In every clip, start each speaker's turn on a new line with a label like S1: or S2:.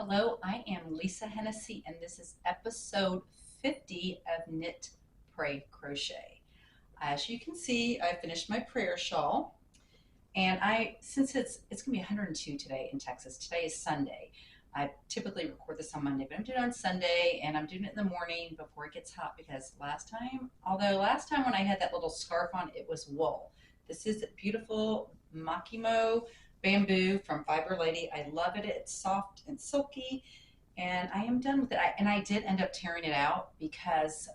S1: Hello, I am Lisa Hennessy, and this is episode 50 of Knit, Pray, Crochet. As you can see, I finished my prayer shawl, and since it's gonna be 102 today in Texas. Today is Sunday. I typically record this on Monday, but I'm doing it on Sunday, and I'm doing it in the morning before it gets hot because last time when I had that little scarf on, it was wool. This is beautiful Makimo bamboo from Fiberlady. I love it. It's soft and silky, and I am done with it. I did end up tearing it out because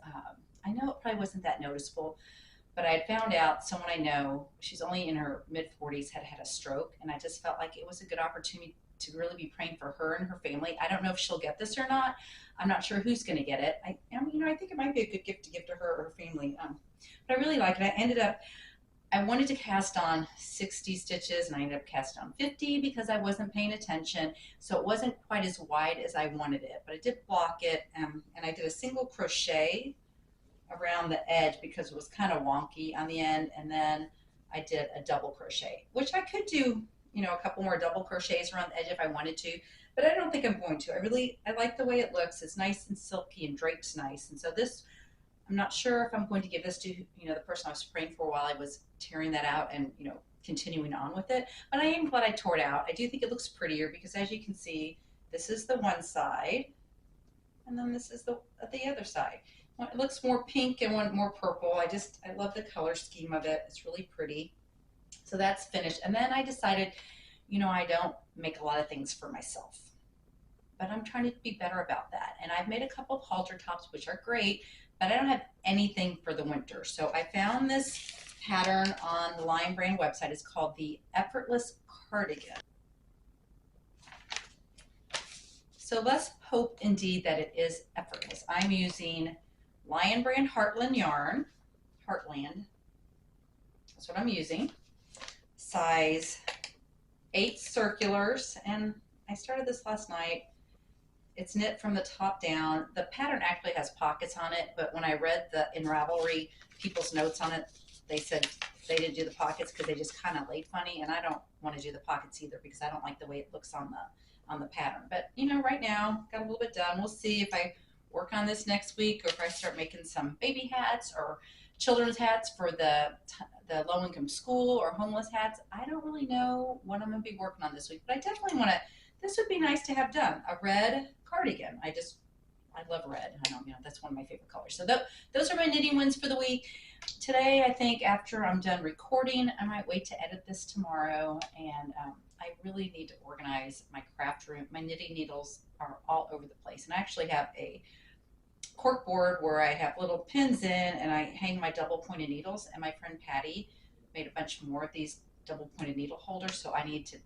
S1: I know it probably wasn't that noticeable, but I had found out someone I know, she's only in her mid 40s, had had a stroke, and I just felt like it was a good opportunity to really be praying for her and her family. I don't know if she'll get this or not. I'm not sure who's going to get it. I think it might be a good gift to give to her or her family. But I really like it. I wanted to cast on 60 stitches, and I ended up casting on 50 because I wasn't paying attention. So it wasn't quite as wide as I wanted it, but I did block it, and I did a single crochet around the edge because it was kind of wonky on the end, and then I did a double crochet, which I could do, a couple more double crochets around the edge if I wanted to, but I don't think I'm going to. I like the way it looks. It's nice and silky and drapes nice, and so this, I'm not sure if I'm going to give this to, the person I was praying for while I was tearing that out and, continuing on with it. But I am glad I tore it out. I do think it looks prettier because, as you can see, this is the one side, and then this is the other side. It looks more pink and one more purple. I love the color scheme of it. It's really pretty. So that's finished. And then I decided, I don't make a lot of things for myself, but I'm trying to be better about that. And I've made a couple of halter tops, which are great, but I don't have anything for the winter. So I found this pattern on the Lionbrand website. It's called the Effortless Cardigan. So let's hope indeed that it is effortless. I'm using Lionbrand Heartland yarn, Heartland. That's what I'm using. Size 8 circulars, and I started this last night. It's knit from the top down. The pattern actually has pockets on it, but when I read in Ravelry people's notes on it, they said they didn't do the pockets because they just kind of laid funny, and I don't want to do the pockets either because I don't like the way it looks on the pattern. But right now, got a little bit done. We'll see if I work on this next week or if I start making some baby hats or children's hats for the low-income school or homeless hats. I don't really know what I'm going to be working on this week, but I definitely want to. This would be nice to have done, a red cardigan. I love red. I don't, that's one of my favorite colors. So those are my knitting wins for the week. Today, I think after I'm done recording, I might wait to edit this tomorrow, and I really need to organize my craft room. My knitting needles are all over the place, and I actually have a cork board where I have little pins in, and I hang my double pointed needles, and my friend Patty made a bunch more of these double pointed needle holders, so I need to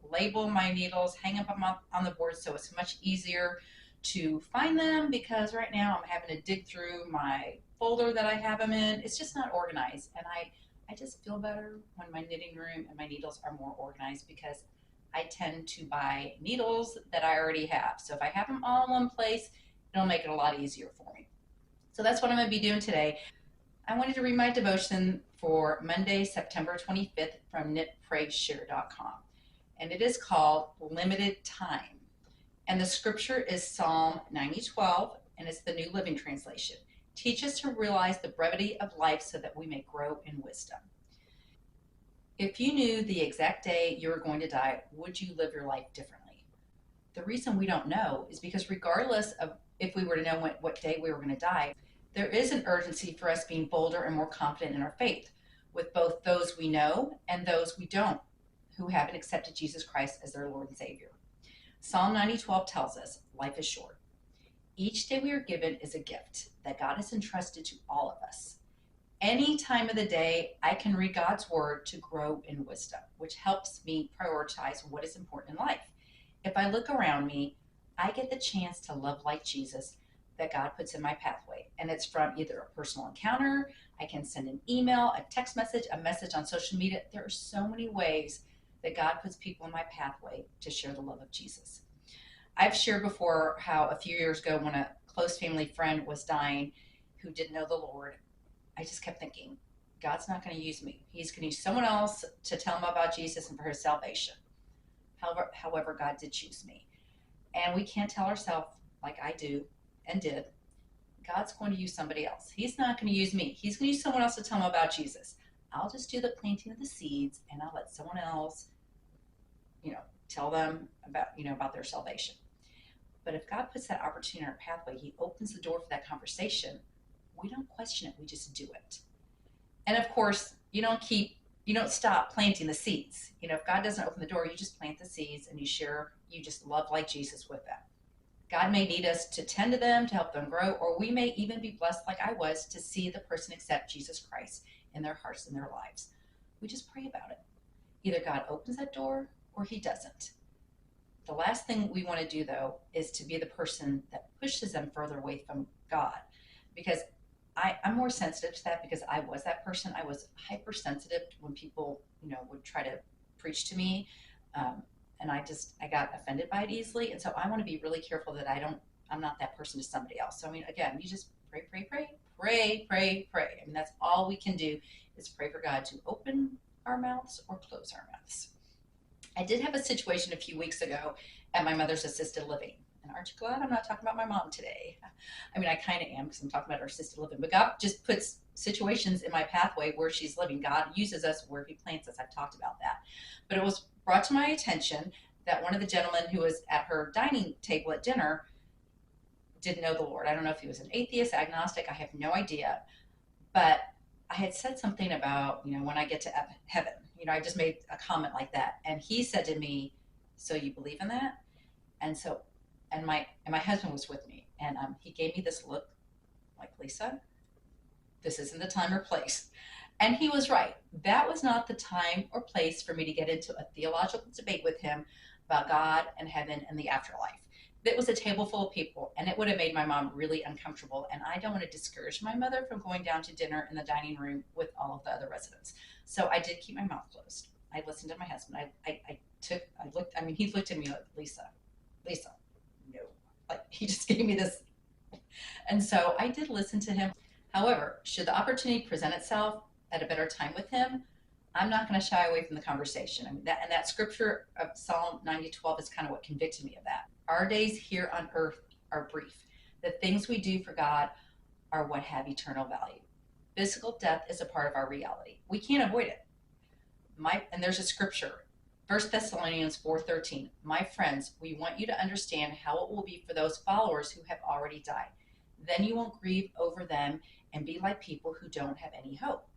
S1: label my needles, hang up them on the board so it's much easier to find them, because right now I'm having to dig through my folder that I have them in. It's just not organized, and I just feel better when my knitting room and my needles are more organized because I tend to buy needles that I already have. So if I have them all in one place, it'll make it a lot easier for me. So that's what I'm going to be doing today. I wanted to read my devotion for Monday, September 25th from knitprayshare.com. And it is called Limited Time. And the scripture is Psalm 90:12, and it's the New Living Translation. Teach us to realize the brevity of life so that we may grow in wisdom. If you knew the exact day you were going to die, would you live your life differently? The reason we don't know is because regardless of if we were to know what day we were going to die, there is an urgency for us being bolder and more confident in our faith, with both those we know and those we don't, who haven't accepted Jesus Christ as their Lord and Savior. Psalm 90:12 tells us, life is short. Each day we are given is a gift that God has entrusted to all of us. Any time of the day, I can read God's word to grow in wisdom, which helps me prioritize what is important in life. If I look around me, I get the chance to love like Jesus that God puts in my pathway. And it's from either a personal encounter, I can send an email, a text message, a message on social media. There are so many ways that God puts people in my pathway to share the love of Jesus. I've shared before how a few years ago when a close family friend was dying who didn't know the Lord, I just kept thinking, God's not going to use me. He's going to use someone else to tell him about Jesus and for his salvation. However, God did choose me. And we can't tell ourselves, like I do and did, God's going to use somebody else. He's not going to use me. He's going to use someone else to tell them about Jesus. I'll just do the planting of the seeds, and I'll let someone else, tell them about their salvation. But if God puts that opportunity in our pathway, he opens the door for that conversation. We don't question it. We just do it. And of course, you don't stop planting the seeds. If God doesn't open the door, you just plant the seeds and you just love like Jesus with them. God may need us to tend to them, to help them grow, or we may even be blessed like I was to see the person accept Jesus Christ in their hearts and their lives. We just pray about it. Either God opens that door or he doesn't. The last thing we want to do, though, is to be the person that pushes them further away from God, because I'm more sensitive to that because I was that person. I was hypersensitive when people, would try to preach to me. And I got offended by it easily. And so I want to be really careful that I'm not that person to somebody else. So, again, you just pray, pray, pray, pray, pray, pray. That's all we can do is pray for God to open our mouths or close our mouths. I did have a situation a few weeks ago at my mother's assisted living. And aren't you glad I'm not talking about my mom today? I kind of am because I'm talking about her assisted living. But God just puts situations in my pathway where she's living. God uses us where he plants us. I've talked about that. But it was brought to my attention that one of the gentlemen who was at her dining table at dinner didn't know the Lord. I don't know if he was an atheist, agnostic. I have no idea. But I had said something about, when I get to heaven. I just made a comment like that. And he said to me, so you believe in that? And my husband was with me, and he gave me this look like, Lisa, this isn't the time or place. And he was right. That was not the time or place for me to get into a theological debate with him about God and heaven and the afterlife. It was a table full of people, and it would have made my mom really uncomfortable. And I don't want to discourage my mother from going down to dinner in the dining room with all of the other residents. So I did keep my mouth closed. I listened to my husband. He looked at me like, Lisa, no. Like, he just gave me this. And so I did listen to him. However, should the opportunity present itself at a better time with him, I'm not going to shy away from the conversation. That scripture of Psalm 90:12 is kind of what convicted me of that. Our days here on earth are brief. The things we do for God are what have eternal value. Physical death is a part of our reality. We can't avoid it. And there's a scripture, 1 Thessalonians 4:13. My friends, we want you to understand how it will be for those followers who have already died. Then you won't grieve over them and be like people who don't have any hope.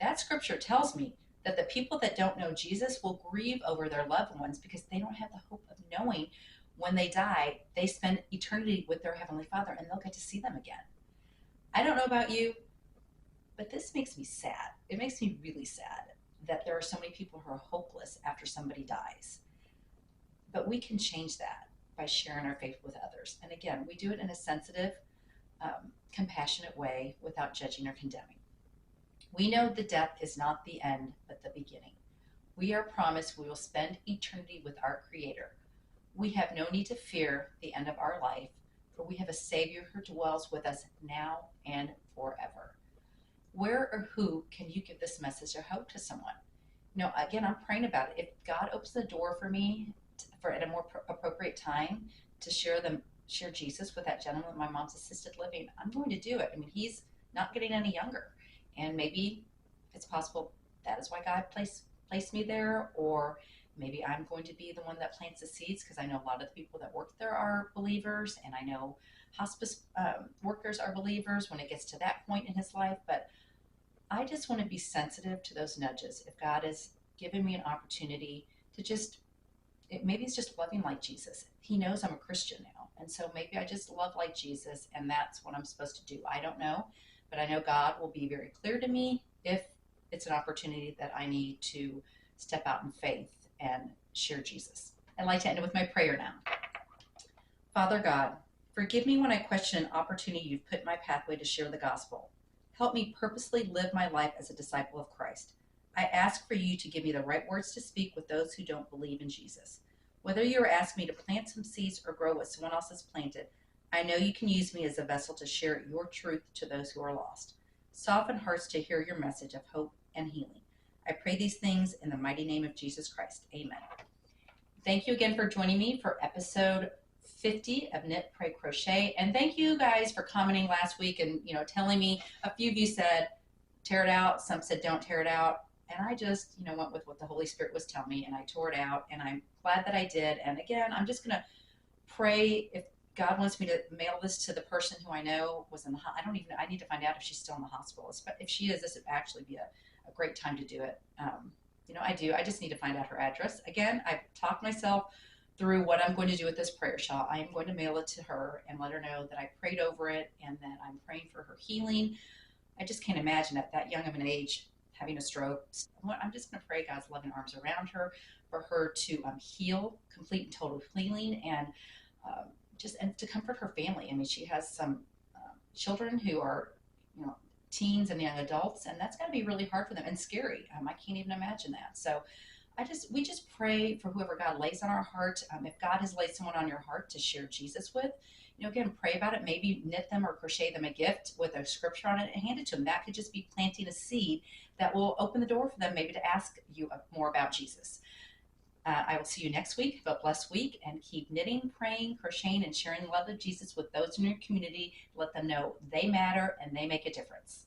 S1: That scripture tells me that the people that don't know Jesus will grieve over their loved ones because they don't have the hope of knowing when they die, they spend eternity with their Heavenly Father and they'll get to see them again. I don't know about you, but this makes me sad. It makes me really sad that there are so many people who are hopeless after somebody dies. But we can change that by sharing our faith with others. And again, we do it in a sensitive, compassionate way without judging or condemning. We know the death is not the end, but the beginning. We are promised we will spend eternity with our Creator. We have no need to fear the end of our life, for we have a Savior who dwells with us now and forever. Where or who can you give this message of hope to someone? Again, I'm praying about it. If God opens the door for me at a more appropriate time to share Jesus with that gentleman at my mom's assisted living, I'm going to do it. He's not getting any younger. And maybe it's possible that is why God placed me there, or maybe I'm going to be the one that plants the seeds, because I know a lot of the people that work there are believers, and I know hospice workers are believers when it gets to that point in his life. But I just want to be sensitive to those nudges. If God has given me an opportunity to maybe it's just loving like Jesus. He knows I'm a Christian now, and so maybe I just love like Jesus, and that's what I'm supposed to do. I don't know. But I know God will be very clear to me if it's an opportunity that I need to step out in faith and share Jesus. I'd like to end with my prayer now. Father God, forgive me when I question an opportunity you've put in my pathway to share the gospel. Help me purposely live my life as a disciple of Christ. I ask for you to give me the right words to speak with those who don't believe in Jesus. Whether you're asking me to plant some seeds or grow what someone else has planted, I know you can use me as a vessel to share your truth to those who are lost. Soften hearts to hear your message of hope and healing. I pray these things in the mighty name of Jesus Christ. Amen. Thank you again for joining me for episode 50 of Knit, Pray, Crochet. And thank you guys for commenting last week and, you know, telling me. A few of you said, tear it out. Some said, don't tear it out. And I just, you know, went with what the Holy Spirit was telling me, and I tore it out, and I'm glad that I did. And again, I'm just going to pray if God wants me to mail this to the person who I know was in the, I don't even, I need to find out if she's still in the hospital. If she is, this would actually be a great time to do it. You know, I just need to find out her address. Again, I've talked myself through what I'm going to do with this prayer shawl. I am going to mail it to her and let her know that I prayed over it and that I'm praying for her healing. I just can't imagine at that young of an age having a stroke. I'm just going to pray God's loving arms around her for her to heal, complete and total healing, and and to comfort her family. I mean, she has some children who are, you know, teens and young adults, and that's going to be really hard for them and scary. I can't even imagine that. So we just pray for whoever God lays on our heart. If God has laid someone on your heart to share Jesus with, you know, again, pray about it. Maybe knit them or crochet them a gift with a scripture on it and hand it to them. That could just be planting a seed that will open the door for them maybe to ask you more about Jesus. I will see you next week. Have a blessed week, and keep knitting, praying, crocheting, and sharing the love of Jesus with those in your community. Let them know they matter and they make a difference.